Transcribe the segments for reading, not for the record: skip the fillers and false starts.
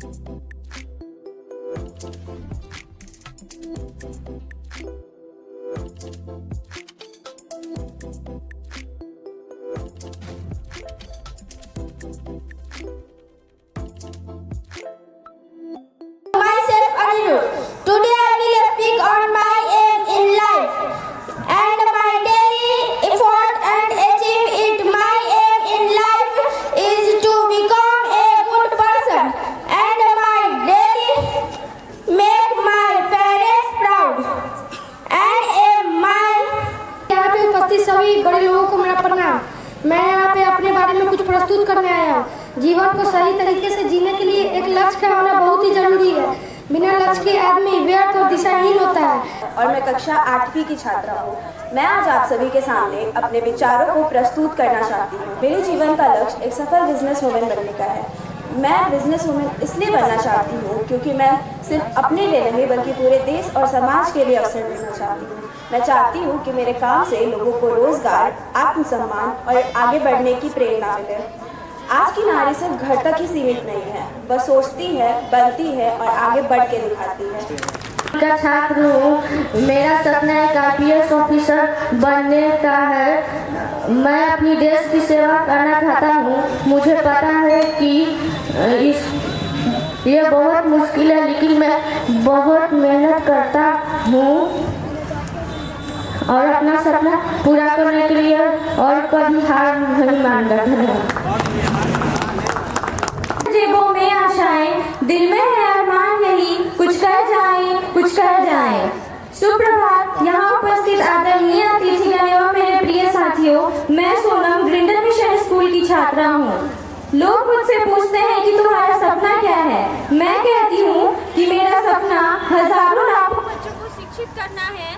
Myself Anirudh. Today I will speak on my aim in life and my daily effort and achieve it. My aim in life is to become a good person and my daily make my parents proud and यहाँ पे उपस्थित सभी बड़े लोगों को मेरा प्रणाम। मैं यहाँ पे अपने बारे में कुछ प्रस्तुत करने आया हूँ। जीवन को सही तरीके से जीने के लिए एक लक्ष्य का होना बहुत ही जरूरी है। बिना लक्ष्य के आदमी व्यर्थ और दिशाहीन होता है। और मैं कक्षा 8वीं की छात्रा हूँ। मैं आज आप सभी के सामने अपने विचारों को प्रस्तुत करना चाहती हूँ। मेरे जीवन का लक्ष्य एक सफल बिजनेस वुमेन बनने का है। मैं बिजनेस वुमेन इसलिए बनना चाहती हूँ क्योंकि मैं सिर्फ अपने लिए नहीं बल्कि पूरे देश और समाज के लिए अवसर देना चाहती हूँ। मैं चाहती हूँ कि मेरे काम से लोगों को रोजगार, आत्मसम्मान और आगे बढ़ने की प्रेरणा मिले। आज की नारी सिर्फ घर तक ही सीमित नहीं है, वह सोचती है, बनती है और आगे बढ़ के दिखाती है। का छात्र हूँ। मेरा सपना एक IPS ऑफिसर बनने का है। मैं अपनी देश की सेवा करना चाहता हूँ। मुझे पता है कि ये बहुत मुश्किल है, लेकिन मैं बहुत मेहनत करता हूँ और अपना सपना पूरा करने के लिए और कभी हार नहीं मानूंगा। जेबों में आशाएं, दिल में है अरमान, यही कुछ कर जाएं। सुप्रभात। यहाँ उपस्थित आदरणीय अतिथिगण एवं मेरे प्रिय साथियों, मैं सोनम ग्रिंडल मिशन स्कूल की छात्रा हूँ। लोग मुझसे पूछते हैं कि तुम्हारा सपना क्या है। मैं कहती हूँ कि मेरा सपना हजारों लाखों बच्चों को शिक्षित करना है।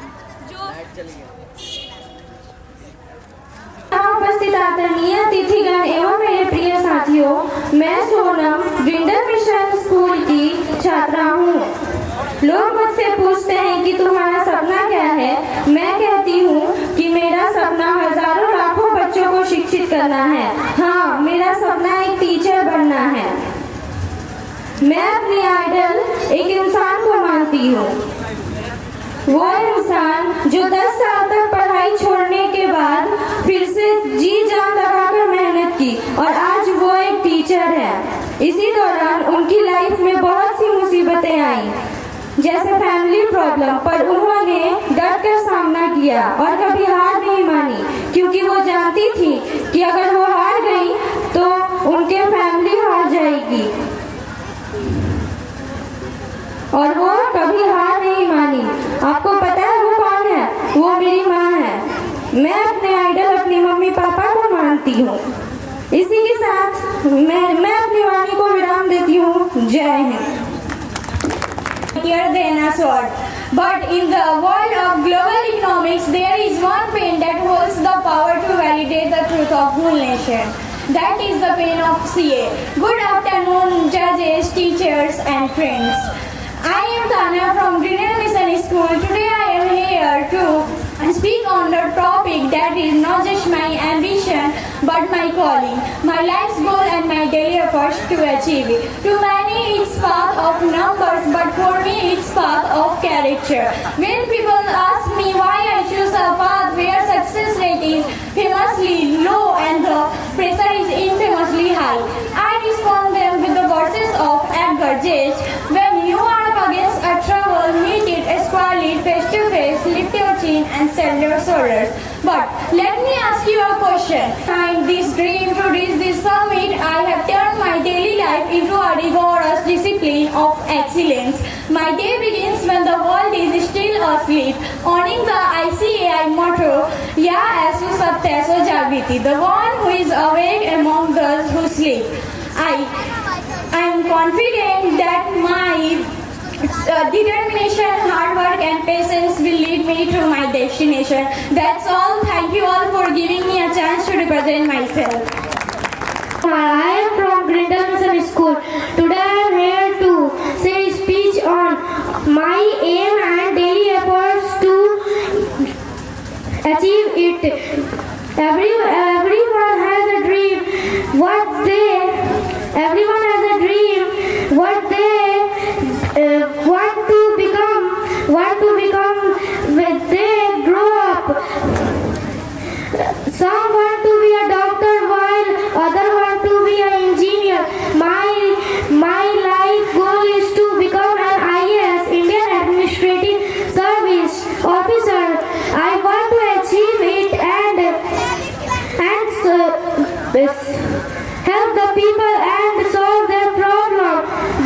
यहाँ उपस्थित आदरणीय अतिथिगण एवं मेरे प्रिय साथियों, मैं सोनम ग्रिंडल मिशन स्कूल की छात्रा हूँ। लोग मुझसे पूछते हैं कि तुम्हारा सपना क्या है। मैं कहती हूँ कि मेरा सपना हजारों लाखों बच्चों को शिक्षित करना है। हाँ, मेरा सपना एक टीचर बनना है। मैं अपनी आइडल एक इंसान को मानती हूँ। वो इंसान जो 10 साल तक पढ़ाई छोड़ने के बाद फिर से जी जान लगाकर मेहनत की और आज वो एक टीचर है। इसी दौरान उनकी लाइफ में बहुत सी मुसीबतें आई, जैसे फैमिली प्रॉब्लम, पर उन्होंने डट कर सामना किया और कभी हार नहीं मानी, क्योंकि वो जानती थी कि अगर वो हार गई तो उनके फैमिली हार जाएगी। और वो कभी हार नहीं मानी। आपको पता है वो कौन है? वो मेरी माँ है। मैं अपने आइडल अपनी मम्मी पापा को मानती हूँ। इसी के साथ मैं अपनी वाणी को विराम देती हूँ। जय Hind. But in the world of global economics, there is one pen that holds the power to validate the truth of whole nation. That is the pen of CA. Good afternoon, judges, teachers, and friends. I am Tanya from Greener Mission School. Today I am here to speak on the topic that is not just my ambition but my calling, my life's goal and my daily efforts to achieve it. To many it's path of numbers, but for me it's path of character. When people ask me why I choose a path where success rate is famously low and the pressure is infamously high, I respond them with the verses of Edgar Cayce. When you are up against a trouble, meet it squarely, face to face, lift your chin and stand your shoulders. But let me ask you a question. Behind this dream to reach this summit, I have turned my daily life into a rigorous discipline of excellence. My day begins when the world is still asleep, owning the ICAI motto, Ya Asu Saptaso Jagviti, the one who is awake among those who sleep. I am confident that my determination, hard work and patience will lead me to my destination. That's all. Thank you all for giving me a chance to represent myself. I am from Grindal Mission School. Today I am here to say a speech on my aim and daily efforts to achieve it. Everyone has a dream. Everyone has a dream. What they people and solve their problem.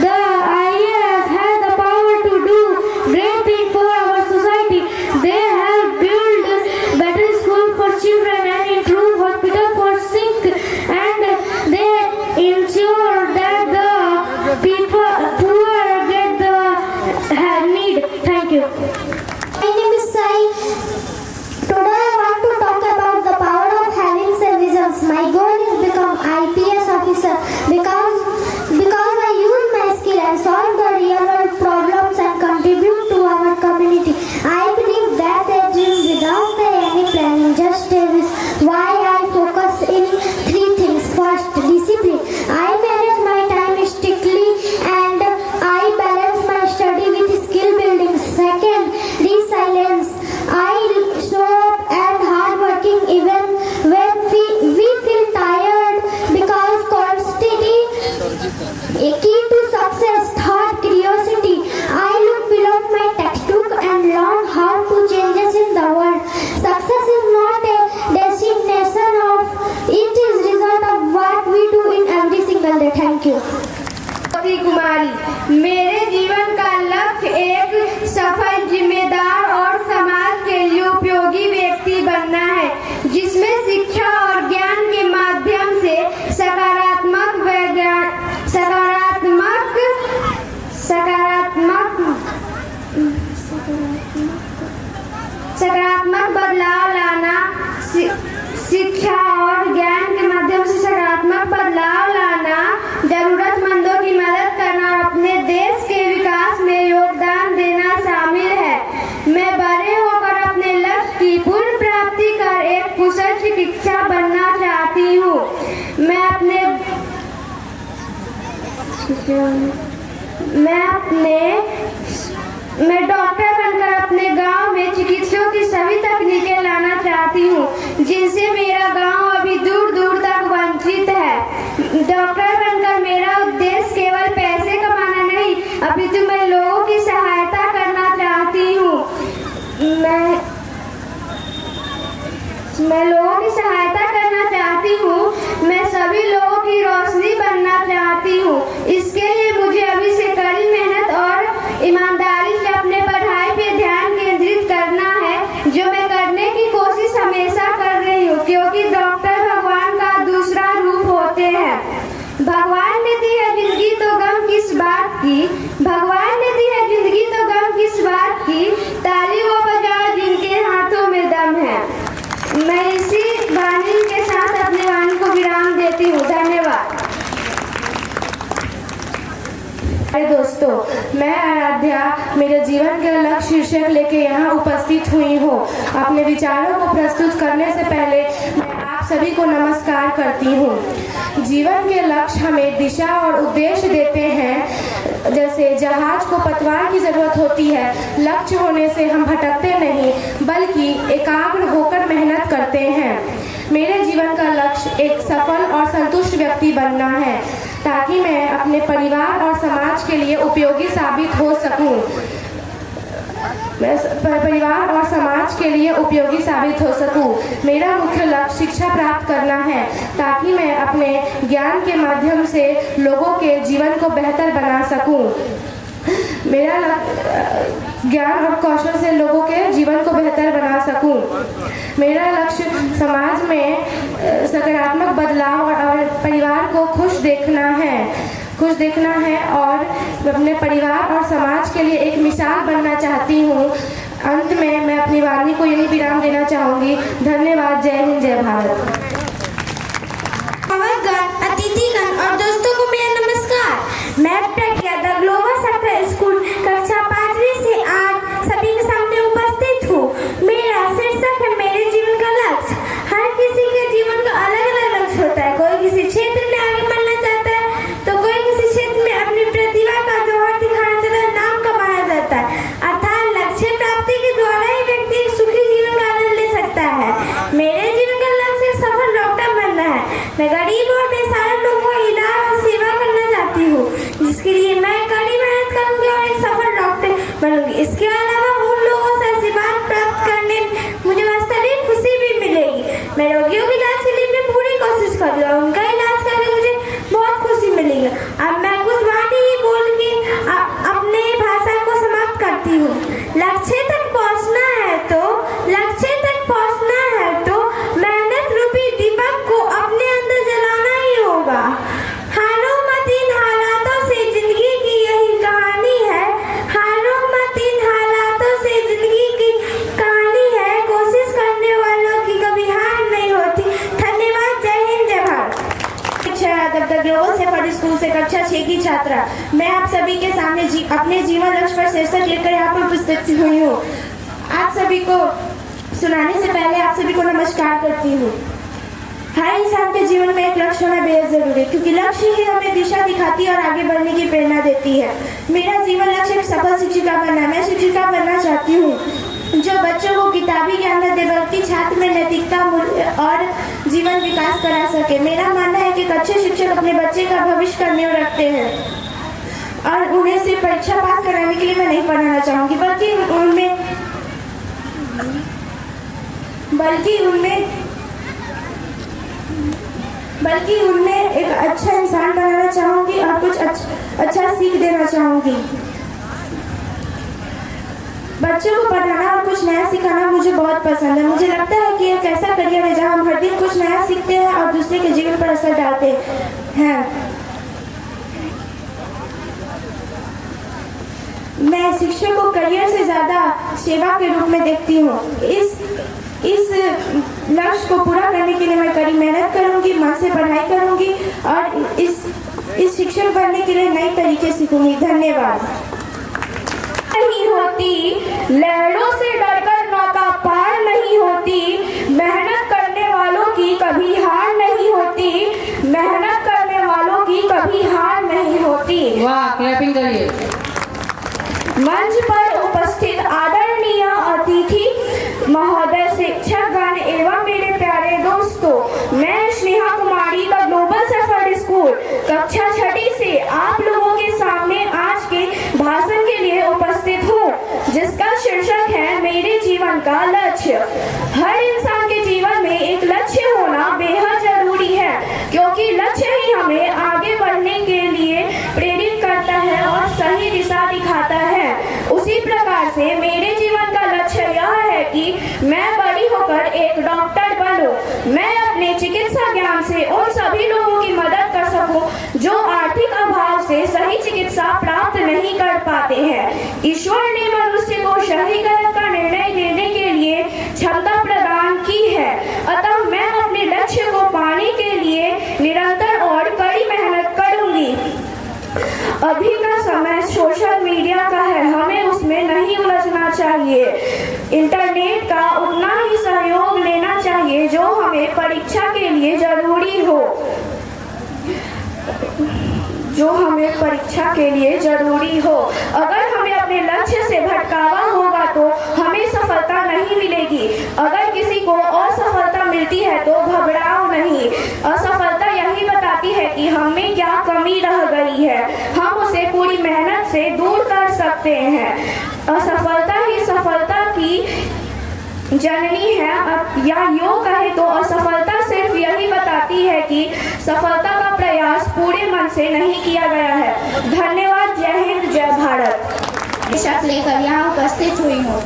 The IAS has the power to do great things for our society. They help build better school for children and improve hospital for sick, and they ensure that the people poor get the need. Thank you. My name is Sai. Today I want to talk about the power of having visions. My goal is become IPS officer because I use my skill and solve the real world problems and contribute to our community. I believe that a dream without any planning just is why I focus in three things. First, discipline. I manage my time strictly and I balance my study with skill building. Second, resilience. I show up and hard working even when we feel tired because constantly a key to success. Third, curiosity. I look beyond my textbook and learn how to changes in the world. Success is not a destination of, it is result of what we do in every single day. Thank you. कुमारी, मेरे जीवन का लक्ष्य एक सफल, जिम्मेदार और समाज के लिए उपयोगी व्यक्ति बनना है, जिसमें शिक्षा और ज्ञान के माध्यम से सकारात्मक बदलाव लाना, शिक्षा और ज्ञान के माध्यम से सकारात्मक बदलाव लाना, जरूरतमंदों की मदद करना और अपने देश के विकास में योगदान देना शामिल है। मैं बड़े होकर अपने लक्ष्य की पूर्ण प्राप्ति कर एक कुशल चिकित्सक बनना चाहती हूँ। मैं डॉक्टर बनकर अपने गांव में चिकित्सकों की सभी तकनीकें लाना चाहती हूँ, जिनसे मेरा गांव अभी दूर दूर तक वंचित है। डॉक्टर बनकर मेरा उद्देश्य केवल पैसे कमाना नहीं, अपितु मैं लोगों की सहायता करना चाहती हूँ। मैं लोगों की सहायता करना चाहती हूँ। मैं सभी लोगों की रोशनी बनना चाहती हूँ। इसके लिए मुझे अभी से कड़ी मेहनत और ईमानदारी से अपने पढ़ाई पे ध्यान केंद्रित करना है, जो मैं करने की कोशिश हमेशा कर रही हूँ, क्योंकि डॉक्टर भगवान का दूसरा रूप होते हैं। भगवान ने दी है जिंदगी तो गम किस बात की, भगवान ने दी है जिंदगी तो गम किस बात की, ताली वो बजाओ जिनके हाथों में दम है। मैं इसी वाणी के साथ अपने वाणी को विराम देती हूँ। धन्यवाद। दोस्तों, मैं आराध्या मेरे जीवन का लक्ष्य शीर्षक लेके यहाँ उपस्थित हुई हूँ। अपने विचारों को प्रस्तुत करने से पहले मैं आप सभी को नमस्कार करती हूँ। जीवन के लक्ष्य हमें दिशा और उद्देश्य देते हैं। जैसे जहाज को पतवार की जरूरत होती है, लक्ष्य होने से हम भटकते नहीं बल्कि एकाग्र होकर मेहनत करते हैं। मेरे जीवन का लक्ष्य एक सफल और संतुष्ट व्यक्ति बनना है, ताकि मैं अपने परिवार और समाज के लिए उपयोगी साबित हो सकूं। मेरा मुख्य लक्ष्य शिक्षा प्राप्त करना है, ताकि मैं अपने ज्ञान के माध्यम से लोगों के जीवन को बेहतर बना सकूं। मेरा ज्ञान और कौशल से लोगों के जीवन को बेहतर बना सकूं। मेरा लक्ष्य समाज में सकारात्मक बदलाव और परिवार को खुश देखना है और अपने परिवार और समाज के लिए एक मिसाल बनना चाहती हूँ। अंत में मैं अपनी वाणी को यही विराम देना चाहूँगी। धन्यवाद। जय हिंद, जय भारत। अतिथिगण और दोस्तों को मेरा नमस्कार। मैं प्रज्ञा द ग्लोबल सेक्टर स्कूल कक्षा 5वीं से आज सभी के सामने उपस्थित हूँ। मेरा शीर्षक है मेरे जीवन का लक्ष्य। हर किसी के जीवन का अलग अलग लक्ष्य होता है। कोई किसी क्षेत्र में आगे बढ़ना चाहता है तो कोई किसी क्षेत्र में अपनी प्रतिभा का जौहर दिखाना चाहता है, नाम कमाना चाहता है। अर्थात लक्ष्य प्राप्ति के द्वारा ही व्यक्ति एक सुखी जीवन का आनंद ले सकता है। मेरे जीवन का लक्ष्य सफल डॉक्टर बनना है। मैं गरीब और बेसहारा लोगों को इलाज और सेवा से कक्षा 6 की छात्रा। मैं आप सभी के सामने अपने जीवन लक्ष्य पर शीर्षक लेकर यहाँ पर उपस्थित हुई हूँ। आप सभी को सुनाने से पहले आप सभी को नमस्कार करती हूँ। हर इंसान के जीवन में एक लक्ष्य होना बेहद जरूरी है, क्योंकि लक्ष्य ही हमें दिशा दिखाती है और आगे बढ़ने की प्रेरणा देती है। मेरा जीवन लक्ष्य एक सफल शिक्षिका बनना है। मैं शिक्षिका बनना चाहती हूँ जो बच्चों को किताबी ज्ञान न दे बल्कि छात्र में नैतिकता, मूल्य और जीवन विकास करा सके। मेरा मानना है कि एक अच्छे शिक्षक अपने बच्चे का भविष्य का नींव रखते हैं और उन्हें सिर्फ परीक्षा पास कराने के लिए मैं नहीं पढ़ाना चाहूँगी, बल्कि उनमें एक अच्छा इंसान बनाना चाहूँगी और कुछ अच्छा सीख देना चाहूँगी। बच्चों को पढ़ाना और कुछ नया सिखाना मुझे बहुत पसंद है। मुझे लगता है कि एक ऐसा करियर है जहाँ हम हर दिन कुछ नया सीखते हैं और दूसरे के जीवन पर असर डालते हैं। मैं शिक्षा को करियर से ज़्यादा सेवा के रूप में देखती हूँ। इस लक्ष्य को पूरा करने के लिए मैं कड़ी मेहनत करूँगी, मन से पढ़ाई करूँगी और इस शिक्षक बनने के लिए नए तरीके सीखूंगी। धन्यवाद। नहीं होती, लहरों से डरकर नौका पार नहीं होती, मेहनत करने वालों की कभी हार नहीं होती, मेहनत करने वालों की कभी हार नहीं होती। वाह, क्लैपिंग करिए। मंच पर उपस्थित आदरणीय अतिथि महोदय, शिक्षकगण एवं मेरे प्यारे दोस्तों, मैं स्नेहा कुमारी द ग्लोबल सफर स्कूल कक्षा 6 से आप लोगों के सामने आज के भाषण के लिए उपस्थित हूँ, जिसका शीर्षक है मेरे जीवन का लक्ष्य। हर इंसान के जीवन में एक लक्ष्य होना बेहद जरूरी है, क्योंकि लक्ष्य ही हमें आगे बढ़ने के लिए प्रेरित करता है और सही दिशा दिखाता है। उसी प्रकार से मेरे जीवन का लक्ष्य यह है कि मैं बड़ी होकर एक डॉक्टर बनूं। मैं अपने चिकित्सा ज्ञान से उन सभी लोगों की मदद कर सकूं जो आर्थिक अभाव से सही चिकित्सा प्राप्त नहीं कर पाते हैं। ईश्वर ने मनुष्य को सही गलत का निर्णय लेने के लिए क्षमता प्रदान की है, अतः मैं अपने लक्ष्य को पाने के लिए निरंतर और कड़ी मेहनत करूंगी। अभी का समय सोशल मीडिया का है, हमें उसमें नहीं उलझना चाहिए। इंटरनेट का उतना ही सहयोग लेना चाहिए जो हमें परीक्षा के लिए जरूरी हो। अगर हमें अपने लक्ष्य से भटकावा होगा तो हमें सफलता नहीं मिलेगी। अगर किसी को असफलता मिलती है तो घबराओ नहीं। असफलता यही बताती है कि हमें क्या कमी रह गई है, हम उसे पूरी मेहनत से दूर कर सकते हैं। असफलता ही सफलता की जननी है, या यूँ कहे तो असफलता सिर्फ यही बताती है कि सफलता का प्रयास पूरे मन से नहीं किया गया है। धन्यवाद। जय हिंद, जय भारत। शिक्षक लेकर यहाँ उपस्थित हुई हूँ।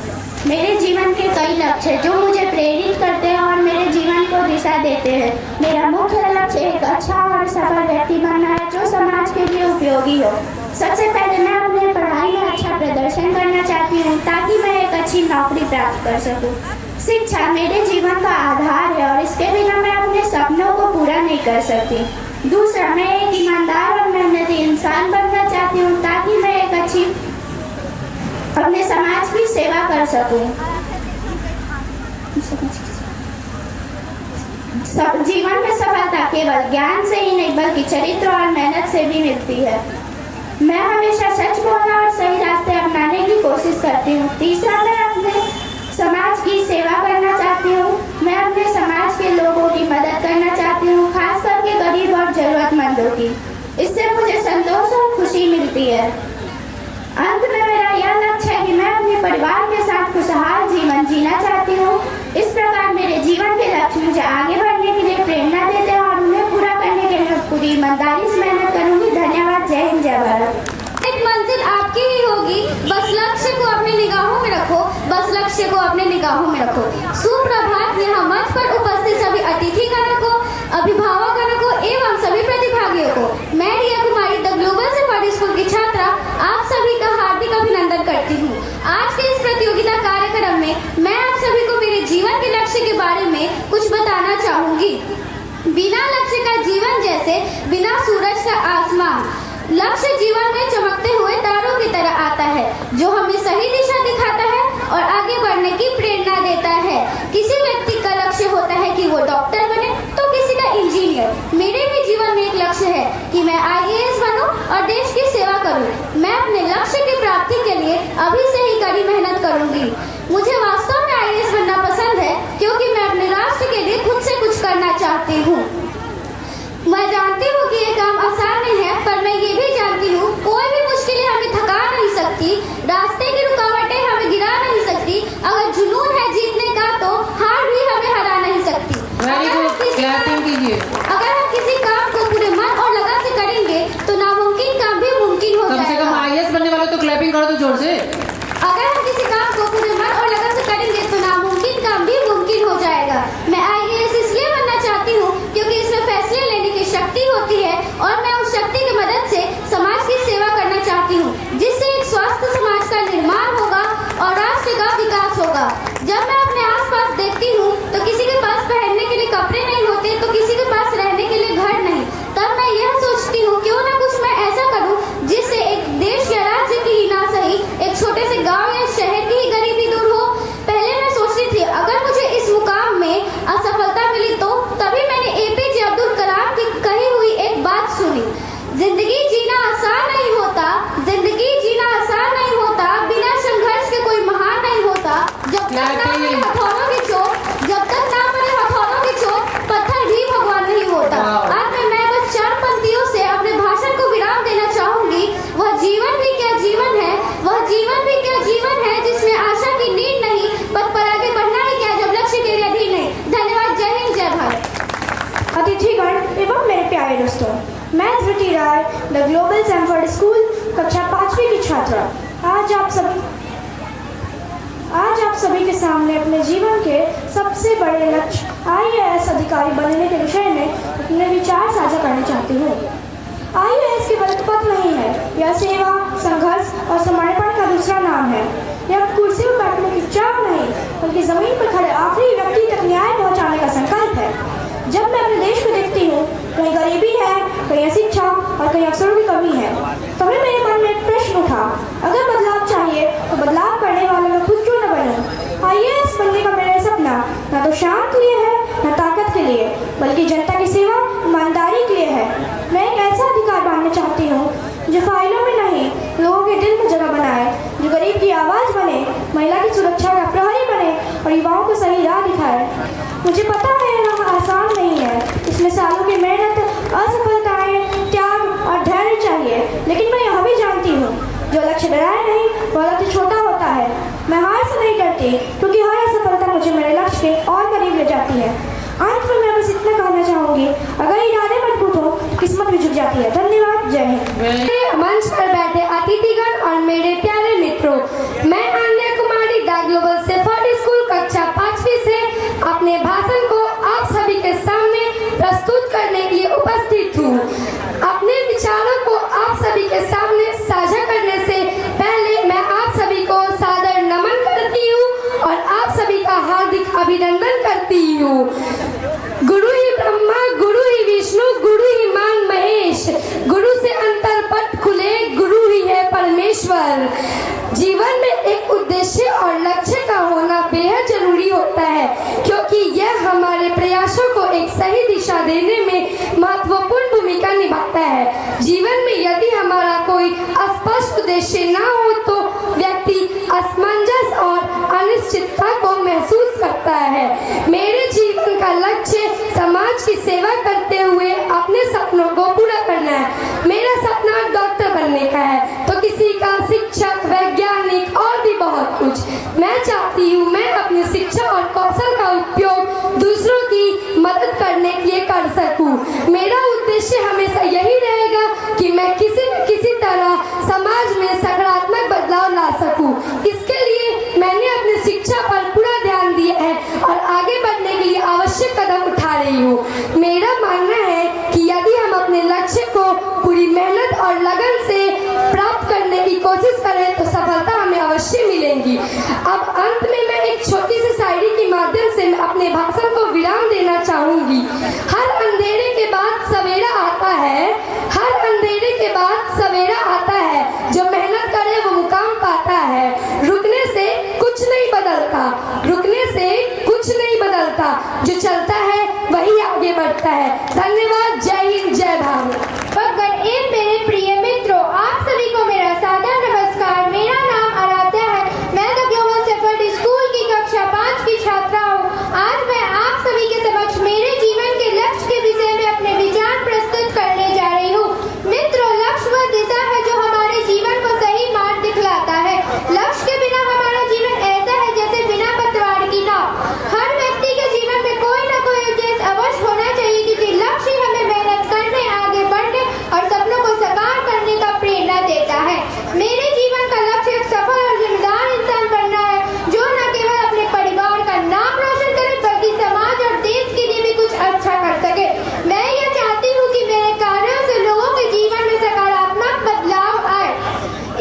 मेरे जीवन के कई लक्ष्य हैं जो मुझे प्रेरित करते हैं और मेरे जीवन को दिशा देते हैं। मेरा मुख्य लक्ष्य एक अच्छा और सफल व्यक्ति बनना है जो समाज के लिए उपयोगी हो। सबसे पहले मैं अपनी पढ़ाई में अच्छा प्रदर्शन करना चाहती हूँ ताकि मैं एक अच्छी नौकरी प्राप्त कर सकूँ। शिक्षा मेरे जीवन का आधार है और इसके बिना मैं अपने सपनों को पूरा नहीं कर सकती। दूसरा, मैं एक ईमानदार और मेहनती इंसान बनना चाहती हूँ ताकि मैं एक अच्छी अपने समाज की सेवा कर सकूं। जीवन में सफलता केवल ज्ञान से ही नहीं बल्कि चरित्र और मेहनत से भी मिलती है। मैं हमेशा सच बोलना और सही रास्ते अपनाने की कोशिश करती हूँ। तीसरा, मैं अपने समाज की सेवा करना चाहती हूँ। मैं अपने समाज के लोगों की मदद करना चाहती हूँ, खास करके गरीब और जरूरतमंदों की। इससे मुझे संतोष और खुशी मिलती है। अंत में मेरा यह लक्ष्य है कि मैं अपने परिवार के साथ खुशहाल जीवन जीना चाहती हूँ। इस प्रकार मेरे जीवन के लक्ष्य मुझे आगे बढ़ने के लिए प्रेरणा देते हैं और उन्हें पूरा करने के लिए पूरी ईमानदारी से मेहनत करूँगी। धन्यवाद। जय हिंद, जय भारत। एक मंजिल आपकी ही होगी, बस लक्ष्य को अपनी निगाहों में रखो, बस लक्ष्य को अपने निगाहों में रखो। सुप्रभात। यहाँ मंच पर उपस्थित सभी अतिथिगणों को, अभिभावकगणों को एवं सभी प्रतिभागियों को मैं Riya Kumari the global suffer school की छात्रा आप सभी का हार्दिक अभिनंदन करती हूँ। आज के इस प्रतियोगिता कार्यक्रम में मैं आप सभी को मेरे जीवन के लक्ष्य के बारे में कुछ बताना चाहूँगी। बिना लक्ष्य का जीवन जैसे बिना सूरज का आसमान। लक्ष्य जीवन में चमकते हुए तारों की तरह आता है, जो हमें सही दिशा दिखाता है और आगे बढ़ने की प्रेरणा देता है। किसी व्यक्ति का लक्ष्य होता है कि वो डॉक्टर बने, तो किसी का इंजीनियर। मेरे भी जीवन में एक लक्ष्य है कि मैं IAS बनूं और देश की सेवा करूं। मैं अपने लक्ष्य की प्राप्ति के लिए अभी से ही कड़ी मेहनत करूंगी। मुझे वास्तव में IAS बनना पसंद है, क्योंकि मैं अपने राष्ट्र के लिए खुद से कुछ करना चाहती हूँ। मैं जानती हूँ कि ये काम आसान नहीं है, पर मैं ये भी जानती हूँ कोई भी मुश्किलें हमें थका नहीं सकती, रास्ते की रुकावटें हमें गिरा नहीं सकती। अगर जुनून है जीतने का, तो हार भी हमें हरा नहीं सकती। अगर हम किसी काम को पूरे मन और लगन से करेंगे, तो नामुमकिन काम भी मुमकिन हो जाएगा। कम से कम IAS बनने वाले तो क्लैपिंग करो तो जोर से। अगर हम किसी काम को पूरे मन और लगन से करेंगे, तो नामुमकिन काम भी मुमकिन हो जाएगा। मैं IAS इसलिए बनना चाहती हूँ क्योंकि इसमें फैसले लेने की शक्ति होती है, और मैं उस शक्ति की मदद से समाज की सेवा करना चाहती हूँ, जिससे एक स्वस्थ समाज का निर्माण होगा और राष्ट्र का विकास होगा। जब मैं अपने आसपास देखती हूँ तो किसी के पास पहनने के लिए कपड़े नहीं होते, तो किसी के पास रहने के लिए घर नहीं, तब मैं यह सोचती हूँ क्यों ना कुछ मैं ऐसा करूँ जिससे एक देश या राज्य की ही ना सही, एक छोटे से गांव या शहर की ही गरीबी दूर हो। पहले मैं सोचती थी अगर मुझे इस मुकाम में असफलता मिली, तो तभी मैंने APJ अब्दुल कलाम की कही हुई एक बात सुनी, जिंदगी जीना आसान नहीं होता, जिंदगी जीना आसान नहीं होता, बिना संघर्ष के कोई महान नहीं होता। जब तक ना मरे हथौड़ों की चोट, जब तक ना मरे हथौड़ों की चोट, पत्थर भी भगवान नहीं होता। आज मैं बस 4 पंक्तियों से अपने भाषण को विराम देना चाहूंगी। वह जीवन भी क्या जीवन है, वह जीवन भी क्या जीवन है जिसमें आशा की नींद नहीं, पथ पर आगे बढ़ना ही क्या जब लक्ष्य के लिए अधीन नहीं। धन्यवाद। जय हिंद, जय भारत। अतिथिगण एवं मेरे प्यारे दोस्तों, मैं धृति राय, द ग्लोबल सैमफोर्ड स्कूल कक्षा 5वीं की छात्रा, आज आप सभी के सामने अपने जीवन के सबसे बड़े लक्ष्य IAS अधिकारी बनने के विषय में अपने विचार साझा करना चाहती हूँ। IAS केवल पद नहीं है, यह सेवा, संघर्ष और समर्पण का दूसरा नाम है। यह कुर्सी पर बैठने की चाह नहीं, बल्कि जमीन पर खड़े आखिरी व्यक्ति तक न्याय पहुँचाने का संकल्प है। जब मैं अपने देश को देखती हूँ, कहीं गरीबी है, कहीं अशिक्षा और कहीं अवसरों की कमी है, तभी मेरे मन में एक प्रश्न उठा, अगर बदलाव चाहिए तो बदलाव करने वाले मैं खुद क्यों न बनूं? IAS बनने का मेरा सपना न तो शान के लिए है, न ताकत के लिए, बल्कि जनता की सेवा, ईमानदारी के लिए है। मैं एक ऐसा अधिकार बनना चाहती हूँ जो फाइलों में नहीं, लोगों के दिल में जगह बनाए, जो गरीब की आवाज़ बने, महिला की सुरक्षा का प्रहरी बने और युवाओं को सही राह दिखाए। मुझे पता है यह आसान नहीं है, इसमें सालों की मेहनत, असफलताएं, त्याग और धैर्य चाहिए, लेकिन मैं यह भी जानती हूँ जो लक्ष्य डराए नहीं, वह लक्ष्य छोटा होता है। मैं हार से नहीं डरती, क्योंकि हर असफलता मुझे मेरे लक्ष्य के और करीब ले जाती है। अंत में मैं बस इतना कहना चाहूँगी, अगर इरादे मजबूत हो, किस्मत भी झुक जाती है। धन्यवाद। जय हिंद। मंच पर बैठे अतिथिगण और मेरे प्यारे मित्रों, मैं आन्या कुमारी द ग्लोबल सैमफोर्ड स्कूल कक्षा 5वीं से अपने भाषण को आप सभी के सामने प्रस्तुत करने के लिए उपस्थित हूँ। अपने विचारों को आप सभी के सामने साझा करने से पहले मैं आप सभी को सादर नमन करती हूँ और आप सभी का हार्दिक अभिनंदन करती हूँ। गुरु ही ब्रह्मा, गुरु ही विष्णु, गुरु ही मान महेश, गुरु से अंतर पट खुले, गुरु ही है परमेश्वर। जीवन में एक उद्देश्य और लक्ष्य का होना बेहद जरूरी होता है, क्योंकि यह हमारे प्रयासों को एक सही दिशा देने में महत्वपूर्ण भूमिका निभाता है। जीवन में यदि हमारा कोई स्पष्ट उद्देश्य न हो, तो व्यक्ति असमंजस और अनिश्चितता को महसूस करता है। मेरे जीवन का लक्ष्य समाज की सेवा करते हुए अपने सपनों को पूरा करना है। मेरा सपना डॉक्टर बनने का है, तो किसी का शिक्षक, वैज्ञानिक और भी बहुत कुछ। मैं चाहती हूँ मैं अपनी शिक्षा और कौशल का उपयोग दूसरों की मदद करने के लिए कर सकूं। मेरा उद्देश्य हमेशा यही रहेगा कि मैं किसी न किसी तरह समाज में सकारात्मक बदलाव ला सकूं। इसके लिए मैंने अपनी शिक्षा पर पूरा ध्यान दिया है और आगे बढ़ने के लिए आवश्यक कदम उठा रही हूँ। मेरा मानना है कि यदि हम अपने लक्ष्य को पूरी मेहनत और लगन से प्राप्त करने की कोशिश करें, तो सफलता हमें अवश्य मिलेगी। अब अंत में मैं एक छोटी सी शायरी के माध्यम से अपने भाषण को विराम देना चाहूंगी। हर बाद सवेरा आता है, जो मेहनत करे वो मुकाम पाता है। रुकने से कुछ नहीं बदलता, रुकने से कुछ नहीं बदलता, जो चलता है वही आगे बढ़ता है। धन्यवाद। जय हिंद, जय भारत। भगवान एवं मेरे प्रिय मित्रों, आप सभी को मेरा सादर नमस्कार। मेरा नाम आराध्या है। मैं द ग्लोबल सेफर्ड स्कूल की कक्षा 5 की छात्रा हूँ। आज मैं आप सभी के समक्ष मेरे जीवन के लक्ष्य के विषय में अपने विचार प्रस्तुत करने जा रही हूँ। मित्रों, लक्ष्य वह दिशा है जो हमारे जीवन को सही मार्ग दिखलाता है। लक्ष्य के बिना हमारा जीवन ऐसा है जैसे बिना पतवार की नाव। हर व्यक्ति के जीवन में कोई न कोई उद्देश्य अवश्य होना चाहिए, क्योंकि लक्ष्य हमें मेहनत करने, आगे बढ़ने और सपनों को साकार करने का प्रेरणा देता है। मेरे जीवन का लक्ष्य एक सफल और जिम्मेदार इंसान बनना है, जो न केवल अपने परिवार का नाम रोशन करे बल्कि समाज और देश के लिए भी कुछ अच्छा कर सके। मैं ये चाहती हूँ कि मेरे कार्यों से लोगों के जीवन में सकारात्मक बदलाव आए।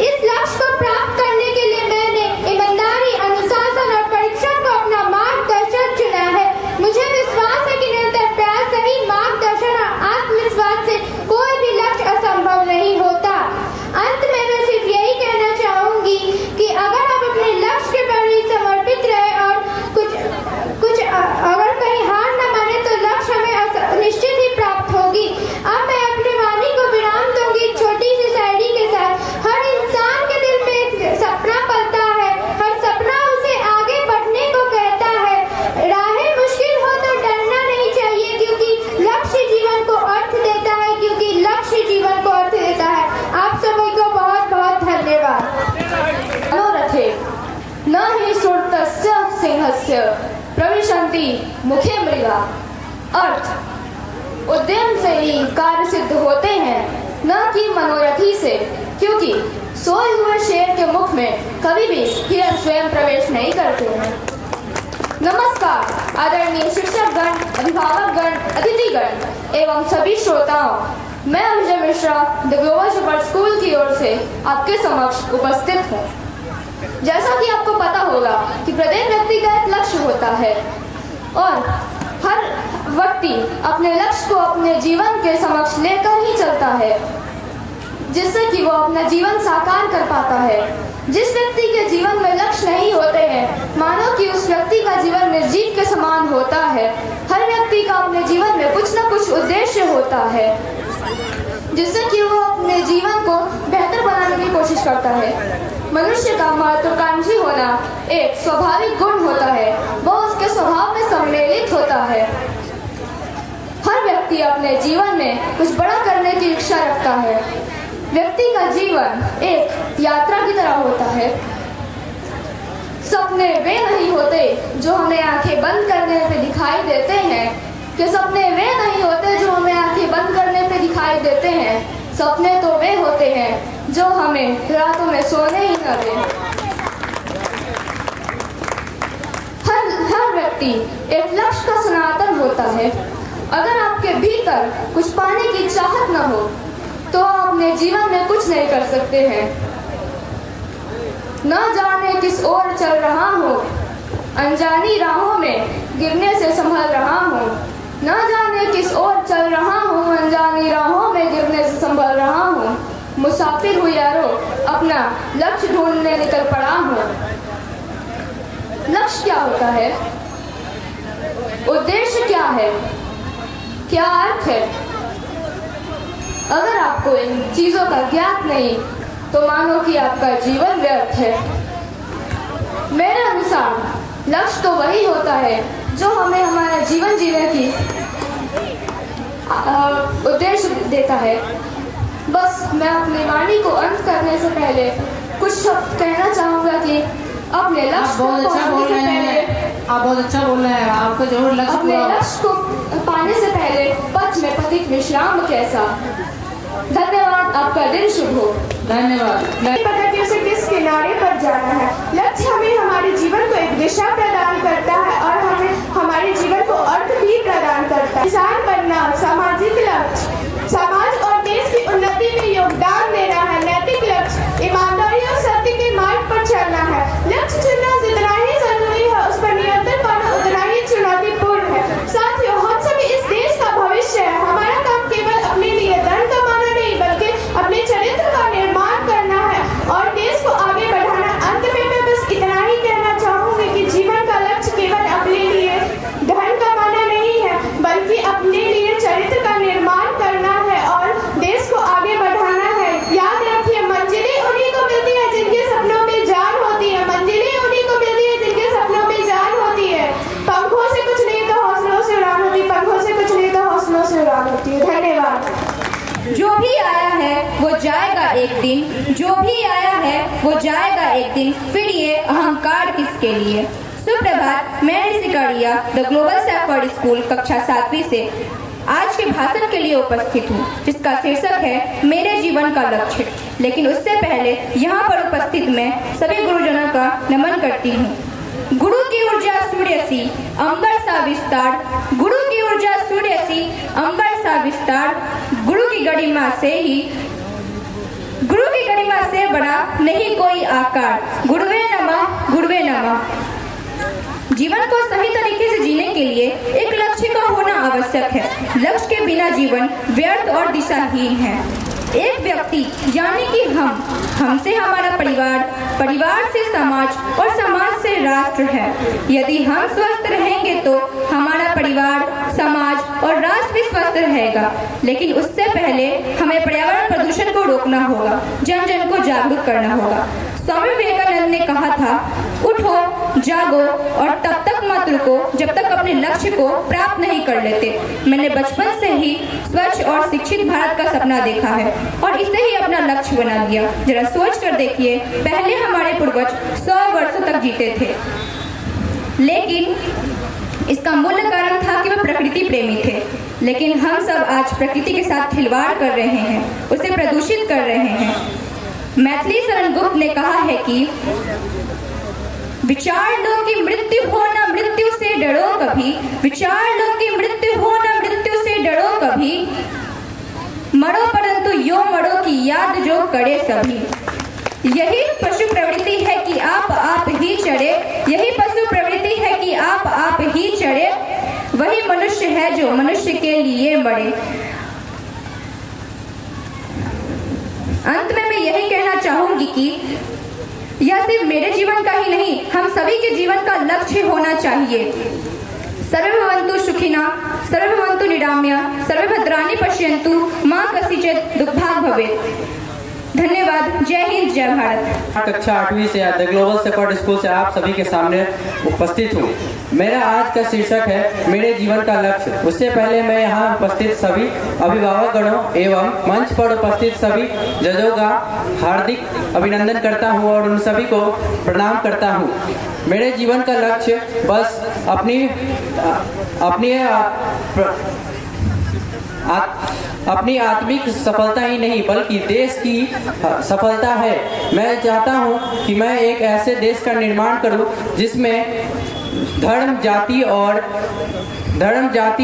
इस लक्ष्य को प्राप्त करने के लिए मैंने ईमानदारी, अनुशासन और परिश्रम को अपना मार्गदर्शक चुना है। मुझे विश्वास है कि निरंतर प्रयास, सही मार्गदर्शन और आत्मविश्वास से कोई भी लक्ष्य असंभव नहीं होता। अंत में मैं सिर्फ यही कहना चाहूंगी कि अगर आप अपने लक्ष्य के प्रति समर्पित रहे और कुछ अगर कहीं हार न माने तो लक्ष्य हमें निश्चित ही प्राप्त होगी। अब मैं अपनी वाणी को विराम दूंगी एक छोटी सी शायरी के साथ। हर इंसान के दिल में एक सपना पलता है, हर सपना उसे आगे बढ़ने को कहता है। राहें मुश्किल हो तो डरना नहीं चाहिए, क्योंकि लक्ष्य जीवन को अर्थ देता है, क्योंकि लक्ष्य जीवन को अर्थ देता है। आप सभी को बहुत बहुत धन्यवाद। मनोरथे न हि सुरतस्य सिंहस्य प्रविशन्ति मुखे मृगा। अर्थ, उद्यम से ही कार्य सिद्ध होते हैं, न कि मनोरथी से, क्योंकि सोए हुए शेर के मुख में कभी भी हिरण स्वयं प्रवेश नहीं करते हैं। नमस्कार आदरणीय शिक्षकगण, अभिभावकगण, अतिथिगण एवं सभी श्रोताओं। मैं Abhijay Mishra the global shepherd school की ओर से आपके समक्ष उपस्थित हूँ। जैसा कि आपको पता होगा कि प्रत्येक व्यक्ति का एक लक्ष्य होता है और हर व्यक्ति अपने लक्ष्य को अपने जीवन के समक्ष लेकर ही चलता है, जिससे कि वो अपना जीवन साकार कर पाता है। जिस व्यक्ति के जीवन में लक्ष्य नहीं होते हैं, मानो कि उस व्यक्ति का जीवन निर्जीव के समान होता है। हर व्यक्ति का अपने जीवन में कुछ न कुछ उद्देश्य होता है, जिससे कि वो अपने जीवन को बेहतर बनाने की कोशिश करता है। मनुष्य का महत्वाकांक्षी होना एक स्वाभाविक गुण होता है, वो उसके स्वभाव में सम्मिलित होता है। हर व्यक्ति अपने जीवन में कुछ बड़ा करने की इच्छा रखता है। व्यक्ति का जीवन एक यात्रा की तरह होता है। सपने वे नहीं होते जो हमें आंखें बंद करने पे दिखाई देते हैं, कि सपने वे नहीं होते जो हमें आंखें बंद करने पे दिखाई देते हैं। सपने तो वे होते हैं जो हमें रातों में सोने ही न दें। हर व्यक्ति एक लक्ष्य का सनातन होता है। अगर आपके भीतर कुछ पाने की चाहत न हो तो आप अपने जीवन में कुछ नहीं कर सकते हैं। न जाने किस ओर चल रहा हूँ, अनजानी राहों में गिरने से संभल रहा हूँ। न जाने किस ओर चल रहा हूँ, अनजानी राहों में गिरने से संभल रहा हूँ। मुसाफिर हूँ यारो, अपना लक्ष्य ढूंढने निकल पड़ा हूँ। लक्ष्य क्या होता है? उद्देश्य क्या है? क्या अर्थ है? अगर आपको इन चीजों का ज्ञात नहीं तो मानो कि आपका जीवन व्यर्थ है। मेरे अनुसार लक्ष्य तो वही होता है जो हमें हमारा जीवन जीने की उद्देश्य देता है। बस मैं अपनी वाणी को अंत करने से पहले कुछ शब्द कहना चाहूँगा कि अपने लक्ष्य को पाने से पहले आप बहुत अच्छा बोल रहे हैं। आपको जरूर लक्ष्य अपने लक्ष्य को पाने से पहले पथ में पथिक विश्राम कैसा। धन्यवाद। आपका दिन शुभ हो। धन्यवाद। पता कि उसे किस किनारे पर जाना है। लक्ष्य हमें हमारे जीवन को एक दिशा प्रदान करता है और हमें हमारे जीवन को अर्थ भी प्रदान करता है। इंसान बनना, सामाजिक लक्ष्य, समाज और देश की उन्नति में योगदान देना है। नैतिक लक्ष्य, ईमानदारी और सत्य के मार्ग पर चलना है। लक्ष्य चुनना जितना ही जरूरी है, उस पर नियंत्रण पाना उतना ही चुनौतीपूर्ण है। साथियों, हम सभी इस देश का भविष्य है। हमारा काम केवल अपने लिए धन कमाना नहीं, बल्कि अपने एक दिन, जो भी आया है वो जाएगा एक दिन, फिर ये अहंकार किसके लिए। सुप्रभात, मैं ऋषिकारिया द ग्लोबल सेफर्ड स्कूल कक्षा 7वीं से आज के भाषण के लिए उपस्थित हूँ, जिसका शीर्षक है मेरे जीवन का लक्ष्य। लेकिन उससे पहले यहाँ पर उपस्थित मैं सभी गुरुजनों का नमन करती हूँ। गुरु की ऊर्जा सूर्य सी अंबर सा विस्तार, गुरु की ऊर्जा सूर्य सी अंबर सा विस्तार, गुरु की गरिमा से बड़ा नहीं कोई आकार। गुरुवे नमः, गुरुवे नमः। जीवन को सही तरीके से जीने के लिए एक लक्ष्य का होना आवश्यक है। लक्ष्य के बिना जीवन व्यर्थ और दिशाहीन है। एक व्यक्ति यानी कि हमसे हमारा परिवार, परिवार से समाज और समाज से राष्ट्र है। यदि हम स्वस्थ रहेंगे तो हमारा परिवार, समाज और राष्ट्र भी स्वस्थ रहेगा। लेकिन उससे पहले हमें पर्यावरण प्रदूषण को रोकना होगा, जन जन को जागरूक करना होगा। स्वामी विवेकानंद ने कहा था, उठो, जागो और तब तक मत रुको जब तक अपने लक्ष्य को प्राप्त नहीं कर लेते। मैंने बचपन से ही स्वच्छ और शिक्षित भारत का सपना देखा है और इसे ही अपना लक्ष्य बना लिया। जरा सोच कर देखिए, पहले हमारे पूर्वज 100 वर्षों तक जीते थे, लेकिन इसका मूल कारण था कि वे प्रकृति प्रेमी थे। लेकिन हम सब आज प्रकृति के साथ खिलवाड़ कर रहे हैं, उसे प्रदूषित कर रहे हैं। मैथिली शरण गुप्त ने कहा है कि विचार लो कि मृत्यु हो न मृत्यु से डरो कभी, विचार लो कि मृत्यु हो न मृत्यु से डरो कभी, मरो परंतु यो मरो की याद जो करे सभी। यही पशु प्रवृत्ति है कि आप ही चढ़े, यही पशु प्रवृत्ति है कि आप ही चढ़े, वही मनुष्य है जो मनुष्य के लिए मरे। अंत में मैं यही कहना चाहूंगी कि यह सिर्फ मेरे जीवन का ही नहीं, हम सभी के जीवन का लक्ष्य होना चाहिए। सर्वे भवन्तु सुखिनः, सर्वे भवन्तु निरामया, सर्वे भद्राणि पश्यन्तु, मा कस्यचित् दुःखभाग् भवेत्। धन्यवाद। जय हिंद, जय भारत। कक्षा 8वीं से द ग्लोबल सेफर्ड स्कूल से आप सभी के सामने उपस्थित हूँ। मेरा आज का शीर्षक है मेरे जीवन का लक्ष्य। उससे पहले मैं यहाँ उपस्थित सभी अभिभावकगणों एवं मंच पर उपस्थित सभी जजों का हार्दिक अभिनंदन करता हूँ और उन सभी को प्रणाम करता हूँ। मेरे जीवन का लक्ष्य बस अपनी आत्मिक सफलता ही नहीं बल्कि देश की सफलता है। मैं चाहता हूं कि मैं एक ऐसे देश का निर्माण करूं जिसमें धर्म, जाति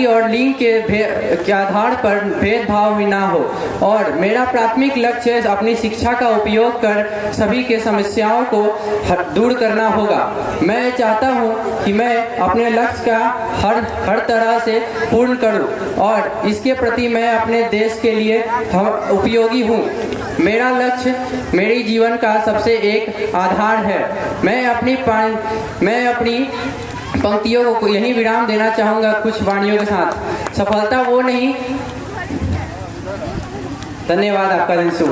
और लिंग के आधार पर भेदभाव भी ना हो। और मेरा प्राथमिक लक्ष्य अपनी शिक्षा का उपयोग कर सभी के समस्याओं को दूर करना होगा। मैं चाहता हूं कि मैं अपने लक्ष्य का हर तरह से पूर्ण करूं और इसके प्रति मैं अपने देश के लिए उपयोगी हूं। मेरा लक्ष्य मेरे जीवन का सबसे एक आधार है। मैं अपनी पंक्तियों को यही विराम देना चाहूँगा कुछ वाणियों के साथ। सफलता वो नहीं। धन्यवाद, आपका दिन शुभ।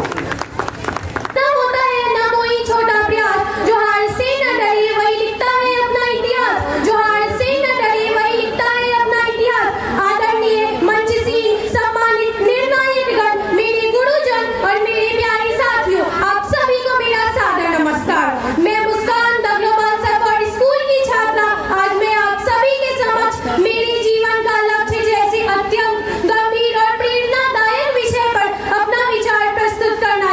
ना होता है ना कोई छोटा प्रयास, जो हार से न डरे वही लिखता है अपना इतिहास, जो हार से न डरे वही लिखता है अपना इतिहास। आदरणीय मंचशील सम्मानित निर्णायकगण, मेरे गुरुजन और मेरे प्यारे साथियों, आप सभी को मेरा सादर नमस्कार। मैं मुस्कान द ग्लोबल सेफर्ड स्कूल की छात्रा आज मैं आप सभी के समक्ष मेरे जीवन का लक्ष्य जैसे अत्यंत गंभीर और प्रेरणादायक विषय पर अपना विचार प्रस्तुत करना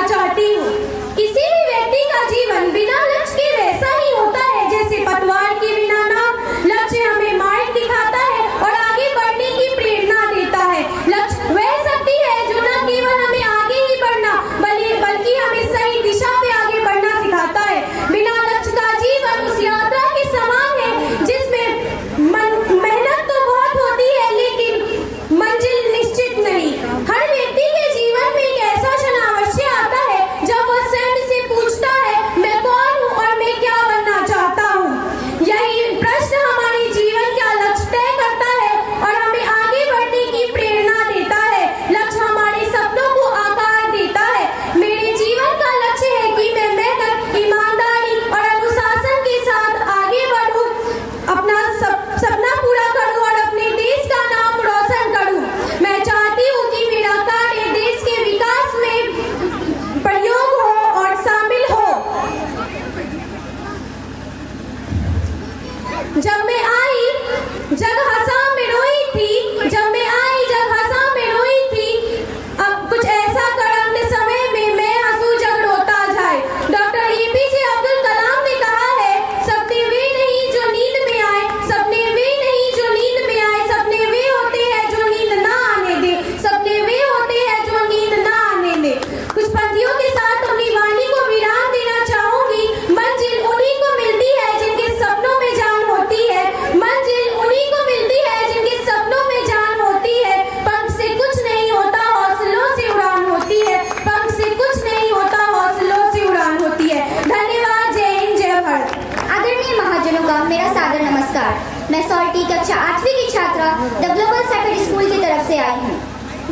छात्रा द ग्लोबल सेफेड स्कूल की तरफ से आई हूँ।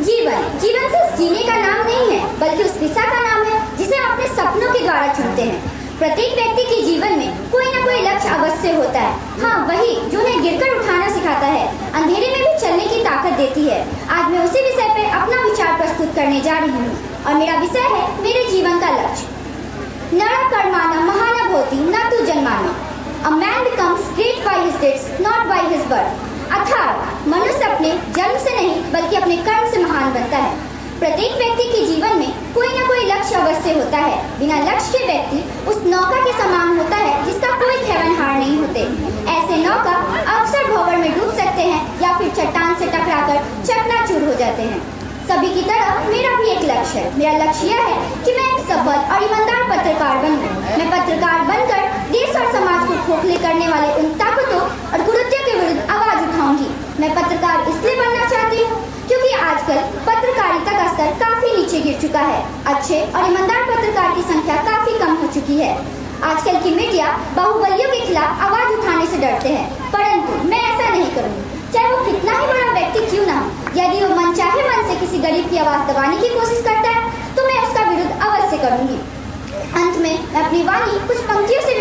जीवन सिर्फ जीने का नाम नहीं है, बल्कि उस दिशा का नाम है जिसे हम अपने सपनों के द्वारा चुनते हैं। प्रत्येक व्यक्ति के जीवन में कोई न कोई लक्ष्य अवश्य होता है। हाँ, वही जो उन्हें गिरकर उठाना सिखाता है, अंधेरे में भी चलने की ताकत देती है। आज मैं उसी विषय पर अपना विचार प्रस्तुत करने जा रही हूँ और मेरा विषय है मेरे जीवन का लक्ष्य। नर कर्माणं महान भवति न तु जन्मानि। A man becomes great by his deeds, not by his birth. अर्थात मनुष्य अपने जन्म से नहीं बल्कि अपने कर्म से महान बनता है। प्रत्येक व्यक्ति के जीवन में कोई न कोई लक्ष्य अवश्य होता है। बिना लक्ष्य के व्यक्ति उस नौका के समान होता है जिसका कोई खेवनहार नहीं होते। ऐसे नौका अक्सर भंवर में डूब सकते हैं या फिर चट्टान से टकराकर चकनाचूर हो जाते हैं। सभी की तरह मेरा भी एक लक्ष्य है। मेरा लक्ष्य यह है कि मैं एक सफल और ईमानदार पत्रकार बनूं। मैं पत्रकार बनकर देश और समाज को खोखले करने वाले उन ताकतों और कुरीतियों के विरुद्ध आवाज उठाऊंगी। मैं पत्रकार इसलिए बनना चाहती हूँ क्योंकि आजकल पत्रकारिता का स्तर काफी नीचे गिर चुका है। अच्छे और ईमानदार पत्रकार की संख्या काफी कम हो चुकी है। आजकल की मीडिया बाहुबलियों के खिलाफ आवाज उठाने से डरते हैं, परंतु मैं ऐसा नहीं करूँगी। चाहे वो कितना ही बड़ा व्यक्ति क्यों ना हो, यदि वो मनचाहे मन से किसी गरीब की आवाज दबाने की कोशिश करता है तो मैं उसका विरोध अवश्य करूंगी। अंत में मैं अपनी वाणी कुछ पंक्तियों से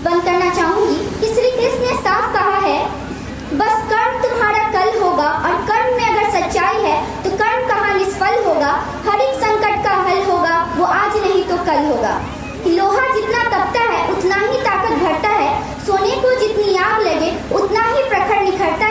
बंद करना चाहूंगी कि श्री कृष्ण ने साफ कहा है, बस कर्म तुम्हारा कल होगा और कर्म में अगर सच्चाई है तो कर्म कहाँ निष्फल होगा। हर एक संकट का हल होगा, वो आज नहीं तो कल होगा। लोहा जितना तपता है उतना ही ताकत भरता है। सोने को जितनी आग लगे उतना ही प्रखर निखरता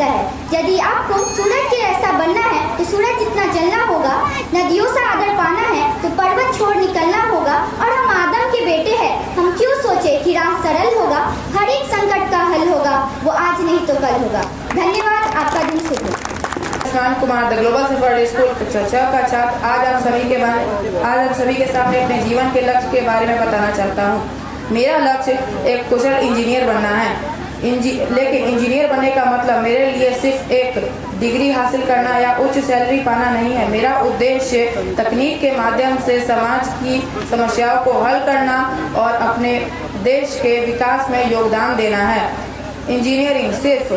है। यदि आपको सूरज के ऐसा बनना है तो सूरज जितना जलना होगा। नदियों से आदर पाना है तो पर्वत छोड़ निकलना होगा। और हम आदम के बेटे हैं, हम क्यों सोचे कि राह सरल होगा। हर एक संकट का हल होगा, वो आज नहीं तो कल होगा। धन्यवाद, आपका दिन शुभ हो। आयुष्मान कुमार द ग्लोबल सेफेड स्कूल कक्षा का छात्र आज आप सभी के सामने अपने जीवन के लक्ष्य के बारे में बताना चाहता हूँ। मेरा लक्ष्य एक कुशल इंजीनियर बनना है। लेकिन इंजीनियर बनने का मतलब मेरे लिए सिर्फ एक डिग्री हासिल करना या उच्च सैलरी पाना नहीं है। मेरा उद्देश्य तकनीक के माध्यम से समाज की समस्याओं को हल करना और अपने देश के विकास में योगदान देना है। इंजीनियरिंग सिर्फ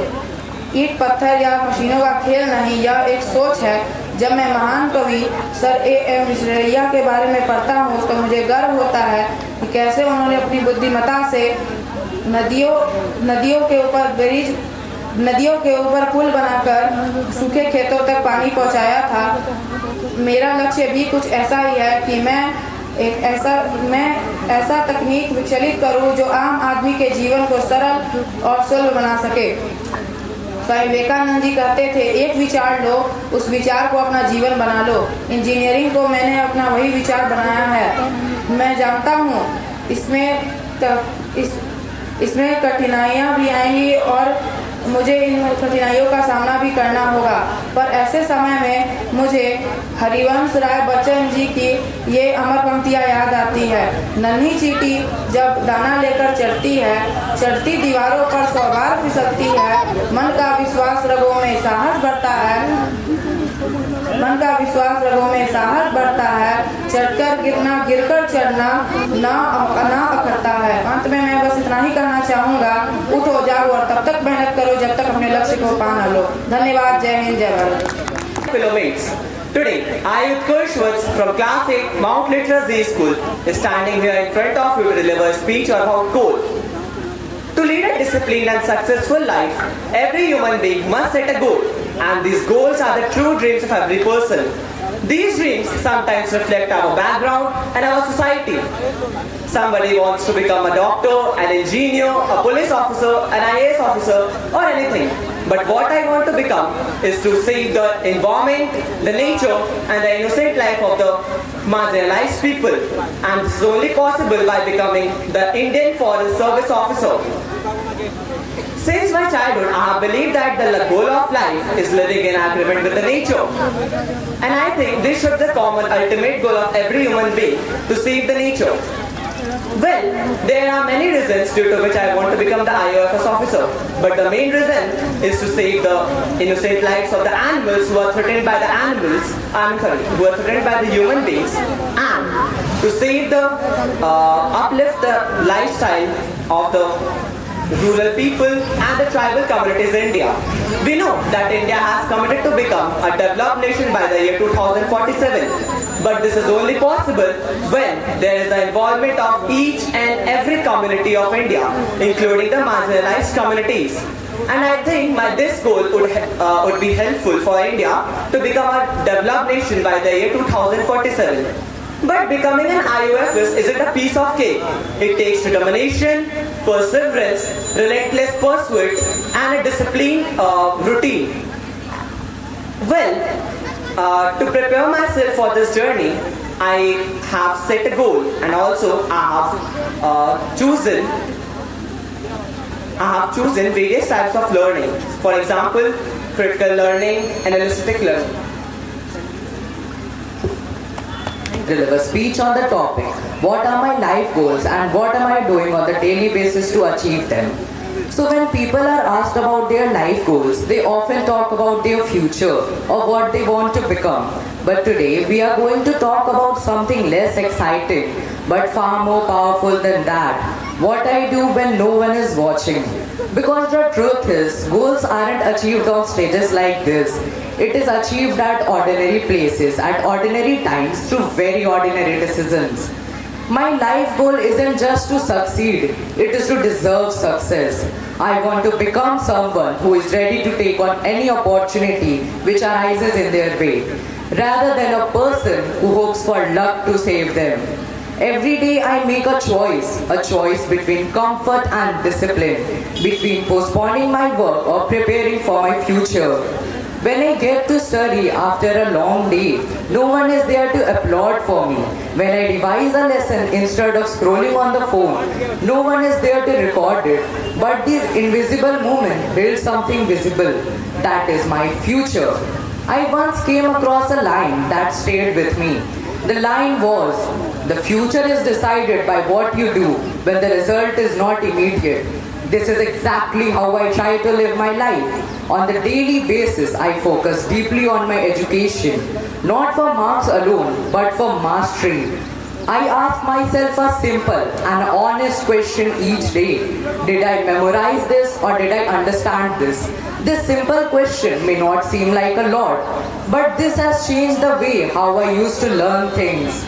ईंट पत्थर या मशीनों का खेल नहीं, यह एक सोच है। जब मैं महान कवि सर A.M. विश्वेश्वरैया के बारे में पढ़ता हूँ तो मुझे गर्व होता है कि कैसे उन्होंने अपनी बुद्धिमत्ता से नदियों के ऊपर पुल बनाकर सूखे खेतों तक पानी पहुँचाया था। मेरा लक्ष्य भी कुछ ऐसा ही है कि मैं ऐसा तकनीक विकसित करूं जो आम आदमी के जीवन को सरल और सुलभ बना सके। स्वामी विवेकानंद जी कहते थे, एक विचार लो, उस विचार को अपना जीवन बना लो। इंजीनियरिंग को मैंने अपना वही विचार बनाया है। मैं जानता हूँ इसमें कठिनाइयाँ भी आएंगी और मुझे इन कठिनाइयों का सामना भी करना होगा, पर ऐसे समय में मुझे हरिवंश राय बच्चन जी की ये अमर पंक्तियाँ याद आती है। नन्ही चींटी जब दाना लेकर चढ़ती है, चढ़ती दीवारों पर 100 बार फिसलती है। मन का विश्वास रगों में साहस बढ़ता है। चढ़कर गिरना, गिरकर चढ़ना ना अखरता है। अंत में मैं बस इतना ही कहना चाहूँगा, उठो जाओ और तब तक मेहनत करो जब तक अपने लक्ष्य को पा न लो। धन्यवाद। जय हिंद, जय Bharat. Fellow mates, today I, Utkarsh Vats from Class 8 Mount Literacy School, is standing here in front of you to deliver a speech on our goal. To lead a disciplined and successful life, every human being must set a goal, and these goals are the true dreams of every person. These dreams sometimes reflect our background and our society. Somebody wants to become a doctor, an engineer, a police officer, an IAS officer, or anything. But what I want to become is to save the environment, the nature, and the innocent life of the marginalized people. And this is only possible by becoming the Indian Forest Service officer. Since my childhood, I have believed that the goal of life is living in agreement with the nature. And I think this should be the common ultimate goal of every human being, to save the nature. Well, there are many reasons due to which I want to become the IOFS officer. But the main reason is to save the innocent lives of the animals who are threatened by the who are threatened by the human beings, and to save the, uplift the lifestyle of the rural people and the tribal communities in India. We know that India has committed to become a developed nation by the year 2047. But this is only possible when there is the involvement of each and every community of India, including the marginalized communities. And I think this goal would be helpful for India to become a developed nation by the year 2047. But becoming an IOFS isn't a piece of cake. It takes determination, perseverance, relentless pursuit, and a disciplined routine. Well, to prepare myself for this journey, I have set a goal, and also I have chosen various types of learning. For example, critical learning, analytic learning. Deliver speech on the topic, what are my life goals and what am I doing on the daily basis to achieve them. So when people are asked about their life goals, they often talk about their future or what they want to become. But today we are going to talk about something less exciting but far more powerful than that. What I do when no one is watching. Because the truth is, goals aren't achieved on stages like this. It is achieved at ordinary places, at ordinary times, through very ordinary decisions. My life goal isn't just to succeed, it is to deserve success. I want to become someone who is ready to take on any opportunity which arises in their way, rather than a person who hopes for luck to save them. Every day I make a choice between comfort and discipline, between postponing my work or preparing for my future. When I get to study after a long day, no one is there to applaud for me. When I revise a lesson instead of scrolling on the phone, no one is there to record it. But this invisible moment builds something visible. That is my future. I once came across a line that stayed with me. The line was, the future is decided by what you do when the result is not immediate. This is exactly how I try to live my life. On the daily basis, I focus deeply on my education, not for marks alone, but for mastery. I ask myself a simple and honest question each day. Did I memorize this or did I understand this? This simple question may not seem like a lot, but this has changed the way how I used to learn things.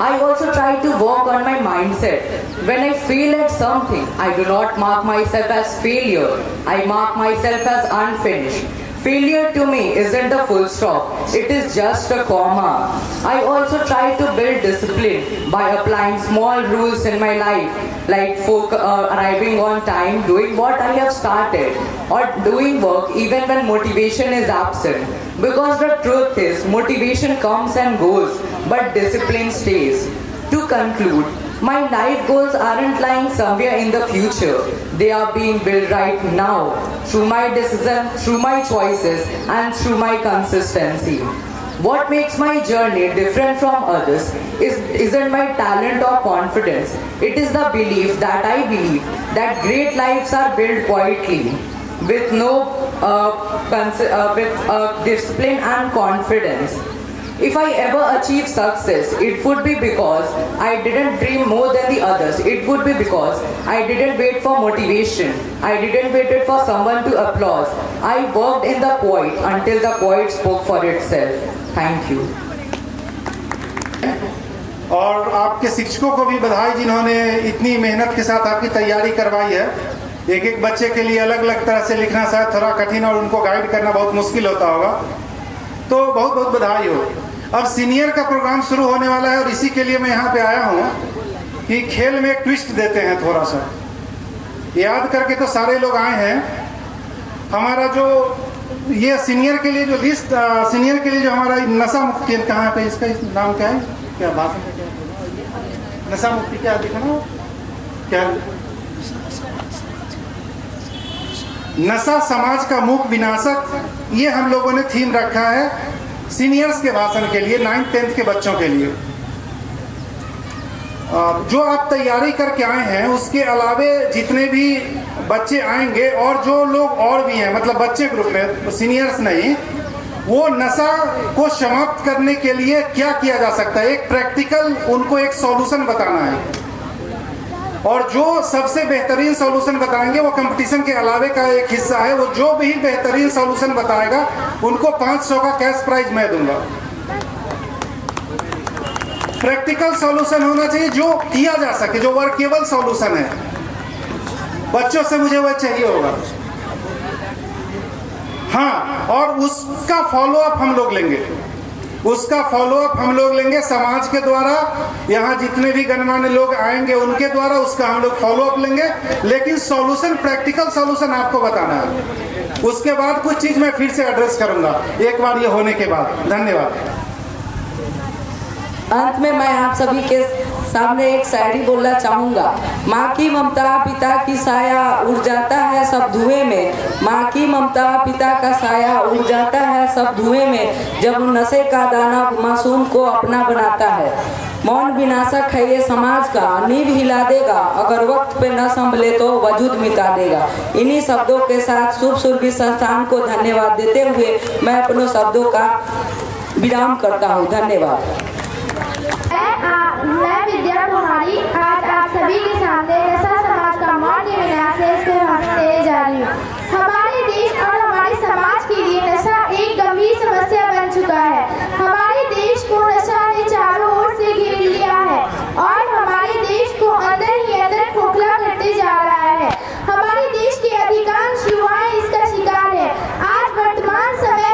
I also try to work on my mindset. When I fail at something, I do not mark myself as failure. I mark myself as unfinished. Failure to me isn't a full stop. It is just a comma. I also try to build discipline by applying small rules in my life, like arriving on time, doing what I have started, or doing work even when motivation is absent. Because the truth is, motivation comes and goes, but discipline stays. To conclude, my life goals aren't lying somewhere in the future. They are being built right now, through my decision, through my choices, and through my consistency. What makes my journey different from others isn't my talent or confidence. It is the belief that I believe that great lives are built quietly, with discipline and confidence. If I ever achieve success, it would be because I didn't dream more than the others. It would be because I didn't wait for motivation. I didn't wait for someone to applaud. I worked in the quiet until the quiet spoke for itself. Thank you. और आपके शिक्षकों को भी बधाई जिन्होंने इतनी मेहनत के साथ आपकी तैयारी करवाई है। एक एक बच्चे के लिए अलग अलग तरह से लिखना शायद थोड़ा कठिन और उनको गाइड करना बहुत मुश्किल होता होगा, तो बहुत बहुत बधाई हो। अब सीनियर का प्रोग्राम शुरू होने वाला है और इसी के लिए मैं यहाँ पे आया हूँ कि खेल में एक ट्विस्ट देते हैं थोड़ा सा। याद करके तो सारे लोग आए हैं। हमारा जो ये सीनियर के लिए जो लिस्ट, सीनियर के लिए जो हमारा नशा मुक्ति केंद्र कहाँ पे, इसका नाम क्या है, क्या भाषण, नशा मुक्ति क्या दिखाना, क्या नशा समाज का मूक विनाशक, ये हम लोगों ने थीम रखा है सीनियर्स के भाषण के लिए, 9th 10th के बच्चों के लिए। जो आप तैयारी करके आए हैं उसके अलावे जितने भी बच्चे आएंगे और जो लोग और भी हैं, मतलब बच्चे ग्रुप में, सीनियर्स नहीं, वो नशा को समाप्त करने के लिए क्या किया जा सकता है, एक प्रैक्टिकल उनको एक सॉल्यूशन बताना है। और जो सबसे बेहतरीन सॉल्यूशन बताएंगे वो कंपटीशन के अलावे का एक हिस्सा है। वो जो भी बेहतरीन सॉल्यूशन बताएगा उनको 500 का कैश प्राइज मैं दूंगा। प्रैक्टिकल सॉल्यूशन होना चाहिए, जो किया जा सके, जो वर्केबल सॉल्यूशन है। बच्चों से मुझे वह चाहिए होगा। हाँ, और उसका फॉलो अप हम लोग लेंगे, उसका फॉलो अप हम लोग लेंगे समाज के द्वारा। यहाँ जितने भी गणमान्य लोग आएंगे उनके द्वारा उसका हम लोग फॉलो अप लेंगे। लेकिन सॉल्यूशन, प्रैक्टिकल सॉल्यूशन आपको बताना है। उसके बाद कुछ चीज मैं फिर से एड्रेस करूंगा एक बार ये होने के बाद। धन्यवाद। अंत में मैं आप सभी के सामने एक शायरी बोलना चाहूँगा। माँ की ममता पिता की साया उड़ जाता है सब धुएं में। माँ की ममता पिता का साया उड़ जाता है सब धुएं में। जब नशे का दाना मासूम को अपना बनाता है। मौन विनाशक है ये समाज का, नींव हिला देगा। अगर वक्त पे न संभले तो वजूद मिटा देगा। इन्हीं शब्दों के साथ शुभ सुरभि संस्थान को धन्यवाद देते हुए मैं अपनों शब्दों का विराम करता हूँ। धन्यवाद। मैं विद्या कुमारी आज आप सभी के सामने नशा समाज का मौन के विनाश से इसको भाषण देने जा रही हूँ। हमारे देश और हमारे समाज के लिए नशा एक गंभीर समस्या बन चुका है। हमारे देश को नशा ने चारों ओर से घेर लिया है और हमारे देश को अंदर ही अंदर खोखला करते जा रहा है। हमारे देश के अधिकांश युवाएं इसका शिकार है। आज वर्तमान समय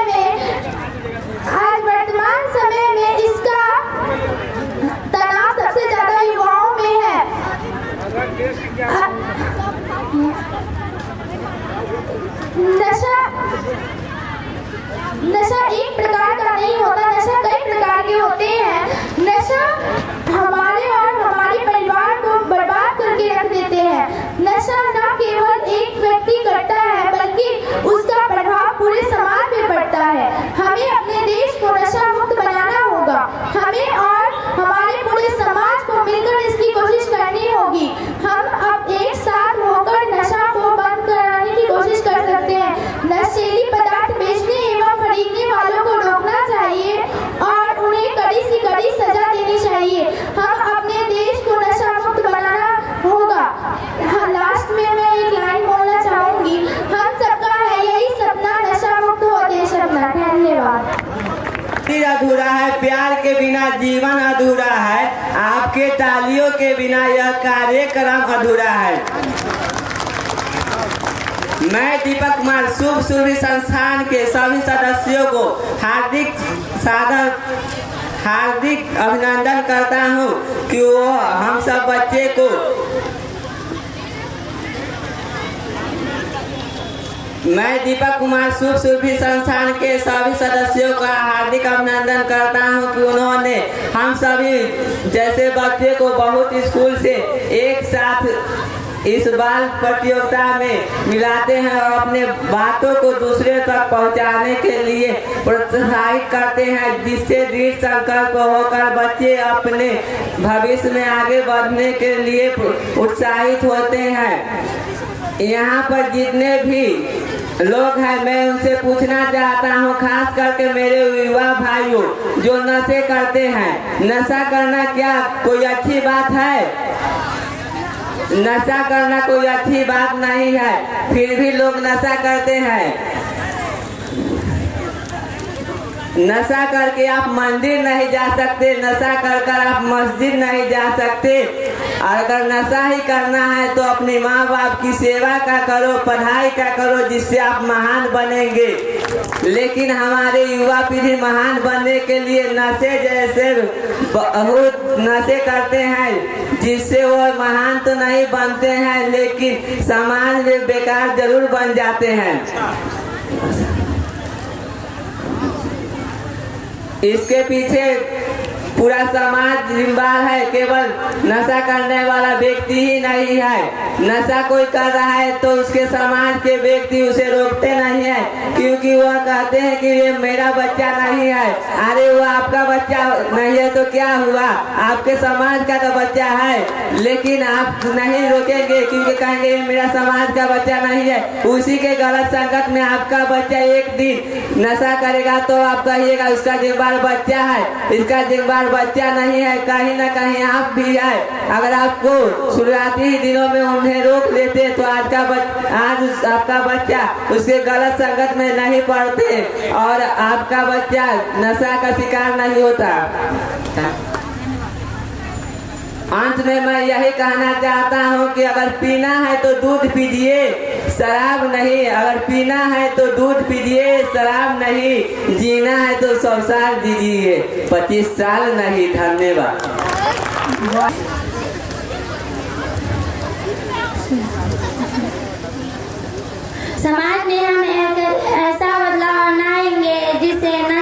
में इसका तनाव सबसे ज्यादा युवाओं में है। नशा एक प्रकार का नहीं होता, नशा कई प्रकार के होते हैं। नशा हमारे और हमारे परिवार को बर्बाद करके रख देते हैं। नशा न केवल एक व्यक्ति करता है बल्कि उसका प्रभाव पूरे समाज पे पड़ता है। हमें अपने देश को नशा मुक्त बनाना होगा। हमें और हमारे पूरे समाज को मिलकर इसकी कोशिश करनी होगी। हम अब एक साथ होकर नशा को बंद कराने की कोशिश कर सकते हैं। नशीली पदार्थ बेचने एवं खरीदने वालों को रोकना चाहिए और उन्हें कड़ी से कड़ी सजा देनी चाहिए। हम अपने देश को नशा मुक्त बनाना होगा। लास्ट में मैं एक लाइन बोलना चाहूंगी, हम सबका है यही सपना, नशा मुक्त हो देश अपना। धन्यवाद। अधूरा है, प्यार के बिना जीवन अधूरा है, आपके तालियों के बिना यह कार्यक्रम अधूरा है। मैं दीपक कुमार शुभ सुरभि संस्थान के सभी सदस्यों को हार्दिक अभिनंदन करता हूँ कि वो हम सब बच्चे को मैं दीपक कुमार शुभ सुरभि संस्थान के सभी सदस्यों का हार्दिक अभिनंदन करता हूं कि उन्होंने हम सभी जैसे बच्चे को बहुत स्कूल से एक साथ इस बाल प्रतियोगिता में मिलाते हैं और अपने बातों को दूसरे तक पहुंचाने के लिए प्रोत्साहित करते हैं, जिससे दृढ़ संकल्प होकर बच्चे अपने भविष्य में आगे बढ़ने के लिए उत्साहित होते हैं। यहाँ पर जितने भी लोग हैं मैं उनसे पूछना चाहता हूँ, खास करके मेरे युवा भाइयों जो नशे करते हैं, नशा करना क्या कोई अच्छी बात है? नशा करना कोई अच्छी बात नहीं है, फिर भी लोग नशा करते हैं। नशा करके आप मंदिर नहीं जा सकते, नशा कर आप मस्जिद नहीं जा सकते। अगर नशा ही करना है तो अपने माँ बाप की सेवा का करो, पढ़ाई का करो, जिससे आप महान बनेंगे। लेकिन हमारे युवा पीढ़ी महान बनने के लिए नशे जैसे बहुत नशे करते हैं, जिससे वो महान तो नहीं बनते हैं लेकिन समाज में बेकार जरूर बन जाते हैं। इसके पीछे पूरा समाज जिम्मेदार है, केवल नशा करने वाला व्यक्ति ही नहीं है। नशा कोई कर रहा है तो उसके समाज के व्यक्ति उसे रोकते नहीं है, क्योंकि वह कहते हैं कि ये मेरा बच्चा नहीं है। अरे वो आपका बच्चा नहीं है तो क्या हुआ, आपके समाज का तो बच्चा है, लेकिन आप नहीं रोकेंगे क्योंकि कहेंगे ये मेरा समाज का बच्चा नहीं है। उसी के गलत संगत में आपका बच्चा एक दिन नशा करेगा तो आप कहिएगा उसका जिम्मेदार बच्चा है, इसका जिम्मेदार बच्चा नहीं है। कहीं ना कहीं आप भी आए। अगर आपको शुरुआती ही दिनों में उन्हें रोक लेते तो आज आपका बच्चा उसके गलत संगत में नहीं पड़ते और आपका बच्चा नशा का शिकार नहीं होता। अंत में मैं यही कहना चाहता हूँ कि अगर पीना है तो दूध पीजिए, शराब नहीं। अगर पीना है तो दूध पीजिए, शराब नहीं। जीना है तो 100 साल जीजिए, 25 साल नहीं। धन्यवाद। समाज में हम एक ऐसा बदलाव लाएंगे जिससे न